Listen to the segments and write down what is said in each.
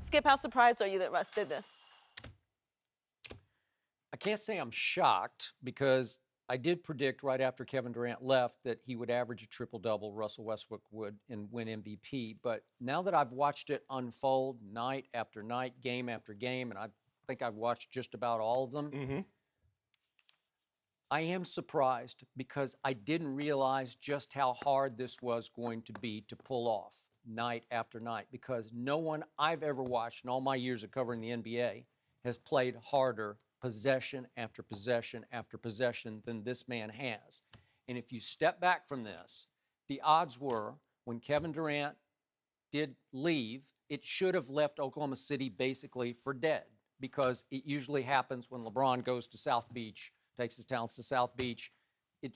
Skip, how surprised are you that Russ did this? I can't say I'm shocked because I did predict right after Kevin Durant left that he would average a triple-double, Russell Westbrook would, and win MVP. But now that I've watched it unfold night after night, game after game, and I think I've watched just about all of them, I am surprised because I didn't realize just how hard this was going to be to pull off night after night, because no one I've ever watched in all my years of covering the NBA has played harder possession after possession after possession than this man has. And if you step back from this, the odds were when Kevin Durant did leave, it should have left Oklahoma City basically for dead, because it usually happens when LeBron goes to South Beach, takes his talents to South Beach.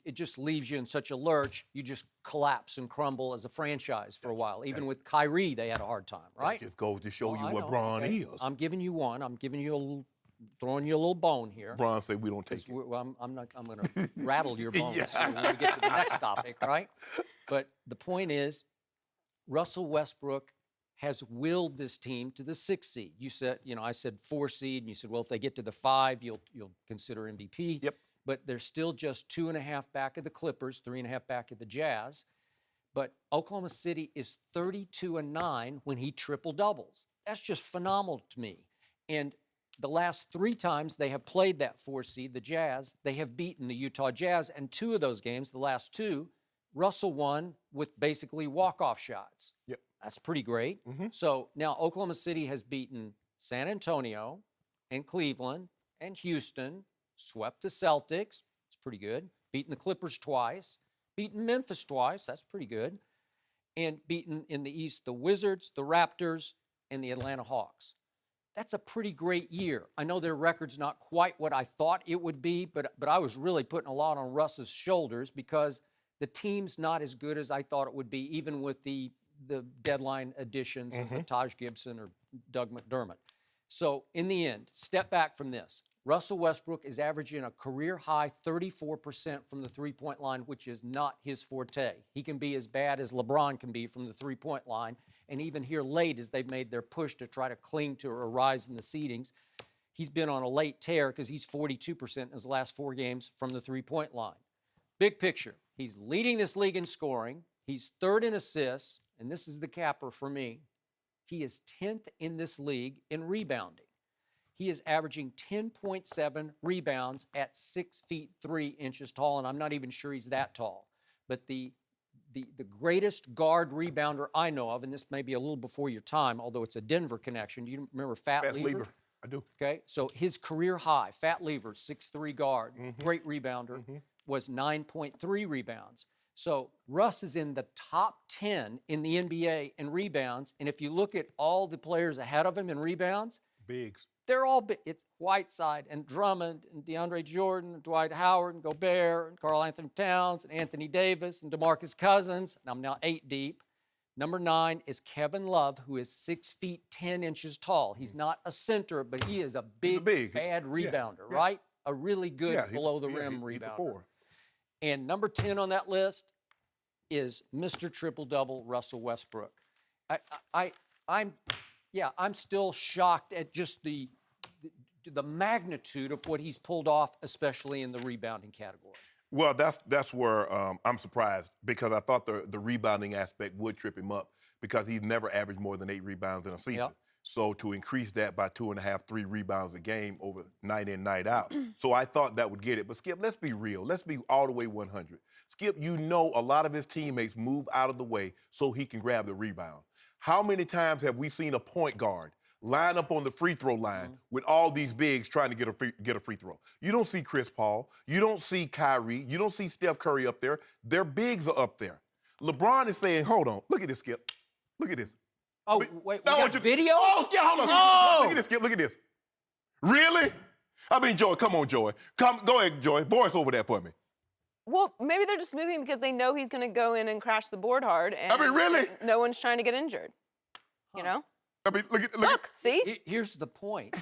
It just leaves you in such a lurch, you just collapse and crumble as a franchise for a while. Even with Kyrie, they had a hard time, right? It just goes to show you what know. Bron Okay. is. I'm giving you one. I'm giving you a little, throwing you a little bone here. Bron said we don't take it. Well, I'm going to rattle your bones Yeah. when we get to the next topic, right? But the point is, Russell Westbrook has willed this team to the 6th seed. You said, I said 4 seed, and you said, well, if they get to the 5, you'll consider MVP. Yep. But they're still just 2.5 back of the Clippers, 3.5 back of the Jazz. But Oklahoma City is 32-9 when he triple doubles. That's just phenomenal to me. And the last 3 times they have played that 4 seed, the Jazz, they have beaten the Utah Jazz. And 2 of those games, the last 2, Russell won with basically walk-off shots. Yep. That's pretty great. So now Oklahoma City has beaten San Antonio and Cleveland and Houston, swept the Celtics. It's pretty good. Beaten the Clippers twice. Beaten Memphis twice. That's pretty good. And beaten in the East the Wizards, the Raptors, and the Atlanta Hawks. That's a pretty great year. I know their record's not quite what I thought it would be, but I was really putting a lot on Russ's shoulders because the team's not as good as I thought it would be, even with the deadline additions of Taj Gibson or Doug McDermott. So in the end, step back from this. Russell Westbrook is averaging a career-high 34% from the three-point line, which is not his forte. He can be as bad as LeBron can be from the three-point line, and even here late as they've made their push to try to cling to or rise in the seedings, he's been on a late tear because he's 42% in his last 4 games from the three-point line. Big picture, he's leading this league in scoring. He's 3rd in assists, and this is the capper for me. He is 10th in this league in rebounding. He is averaging 10.7 rebounds at 6 feet 3 inches tall, and I'm not even sure he's that tall. But the greatest guard rebounder I know of, and this may be a little before your time, although it's a Denver connection. Do you remember Fat Lever? I do. Okay, so his career high, Fat Lever, 6'3" guard, great rebounder, was 9.3 rebounds. So Russ is in the top 10 in the NBA in rebounds, and if you look at all the players ahead of him in rebounds, Bigs. they're all big. It's Whiteside and Drummond and DeAndre Jordan and Dwight Howard and Gobert and Karl Anthony Towns and Anthony Davis and DeMarcus Cousins. And I'm now 8 deep. Number 9 is Kevin Love, who is 6 feet 10 inches tall. He's not a center, but he is a big bad rebounder, right? A really good below-the-rim rebounder. And number 10 on that list is Mr. Triple-Double, Russell Westbrook. I'm still shocked at just the magnitude of what he's pulled off, especially in the rebounding category. Well, that's where I'm surprised, because I thought the rebounding aspect would trip him up, because he's never averaged more than 8 rebounds in a season. Yep. So to increase that by 2.5, 3 rebounds a game over night in, night out. So I thought that would get it. But Skip, let's be real. Let's be all the way 100. Skip, a lot of his teammates move out of the way so he can grab the rebound. How many times have we seen a point guard line up on the free throw line with all these bigs trying to get a free throw? You don't see Chris Paul. You don't see Kyrie. You don't see Steph Curry up there. Their bigs are up there. LeBron is saying, hold on, look at this, Skip. Look at this. Oh, wait, we got video? Oh, Skip, hold on. No! Look at this, Skip, look at this. Really? I mean, Joy, come on, Joy. Go ahead, Joy. Voice over that for me. Well, maybe they're just moving because they know he's going to go in and crash the board hard. And I mean, really? No one's trying to get injured, you know? I mean, Look, see? Here's the point.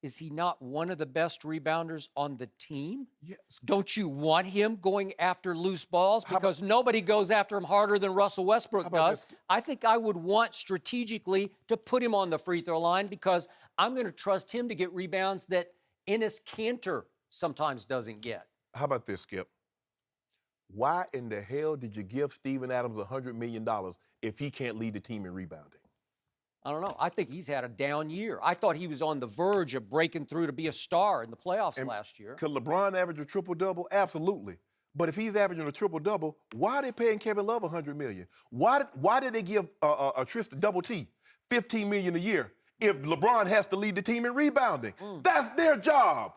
Is he not one of the best rebounders on the team? Yes. Don't you want him going after loose balls? How about- Because nobody goes after him harder than Russell Westbrook about does. this? I think I would want strategically to put him on the free throw line because I'm going to trust him to get rebounds that Enes Kanter sometimes doesn't get. How about this, Skip? Why in the hell did you give Steven Adams $100 million if he can't lead the team in rebounding? I don't know. I think he's had a down year. I thought he was on the verge of breaking through to be a star in the playoffs last year. Could LeBron average a triple-double? Absolutely. But if he's averaging a triple-double, why are they paying Kevin Love $100 million? Why did they give Tristan Double T $15 million a year if LeBron has to lead the team in rebounding? That's their job.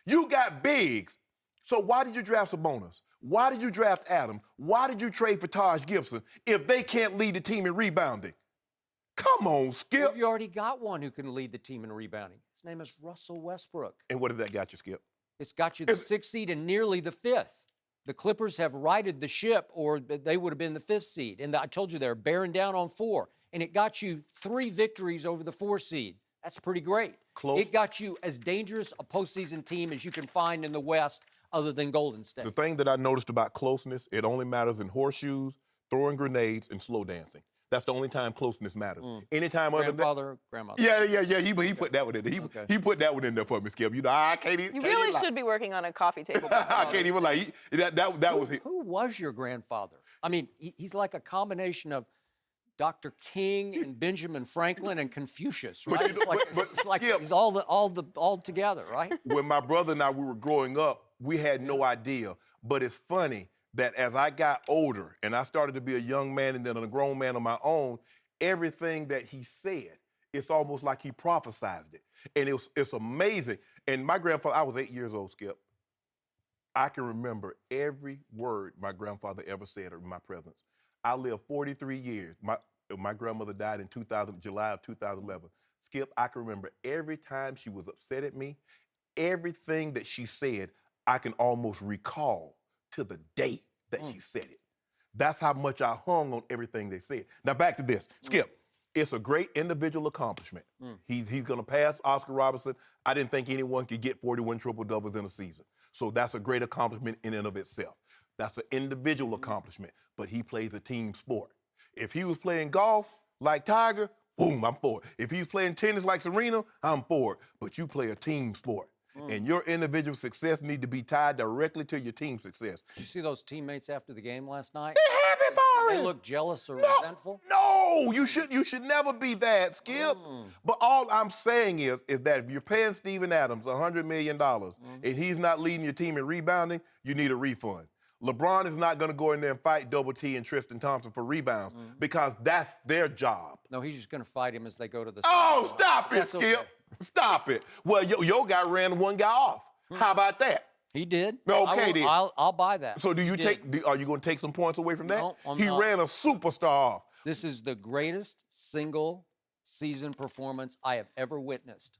You got bigs. So why did you draft Sabonis? Why did you draft Adams? Why did you trade for Taj Gibson if they can't lead the team in rebounding? Come on, Skip. Well, you already got one who can lead the team in rebounding. His name is Russell Westbrook. And what did that got you, Skip? It's got you the 6th seed and nearly the 5th. The Clippers have righted the ship, or they would have been the 5th seed. And I told you they're bearing down on 4. And it got you 3 victories over the 4 seed. That's pretty great. Close. It got you as dangerous a postseason team as you can find in the West other than Golden State. The thing that I noticed about closeness, it only matters in horseshoes, throwing grenades, and slow dancing. That's the only time closeness matters. Anytime other than that. Grandfather, grandmother. Yeah. He put that one in there. He put that one in there for me, Skip. You know, I can't even. You can't really even should be working on a coffee table. I can't even like. That was it. Who was your grandfather? I mean, he's like a combination of Dr. King and Benjamin Franklin and Confucius, right? But you It's know- like, but it's like Skip- he's all together, right? When my brother and I we were growing up, we had no idea. But it's funny that as I got older and I started to be a young man and then a grown man on my own, everything that he said, it's almost like he prophesized it. And it's amazing. And my grandfather, I was 8 years old, Skip. I can remember every word my grandfather ever said in my presence. I lived 43 years. My grandmother died in July of 2011. Skip, I can remember every time she was upset at me, everything that she said, I can almost recall to the date that she said it. That's how much I hung on everything they said. Now back to this. Skip, it's a great individual accomplishment. He's going to pass Oscar Robertson. I didn't think anyone could get 41 triple-doubles in a season. So that's a great accomplishment in and of itself. That's an individual accomplishment, but he plays a team sport. If he was playing golf like Tiger, boom, I'm for it. If he's playing tennis like Serena, I'm for it. But you play a team sport. And your individual success need to be tied directly to your team success. Did you see those teammates after the game last night? They're happy for They him. look jealous or resentful? No, you should never be that, Skip. But all I'm saying is that if you're paying Steven Adams $100 million and he's not leading your team in rebounding, you need a refund. LeBron is not going to go in there and fight Double T and Tristan Thompson for rebounds because that's their job. No, he's just going to fight him as they go to the Oh, sideline. stop it, That's Skip. okay. Stop it. Well, your guy ran one guy off. How about that? He did. Okay, then. I'll buy that. So do you He did. are you going to take some points away from that? No, I'm he not. ran a superstar off. This is the greatest single season performance I have ever witnessed.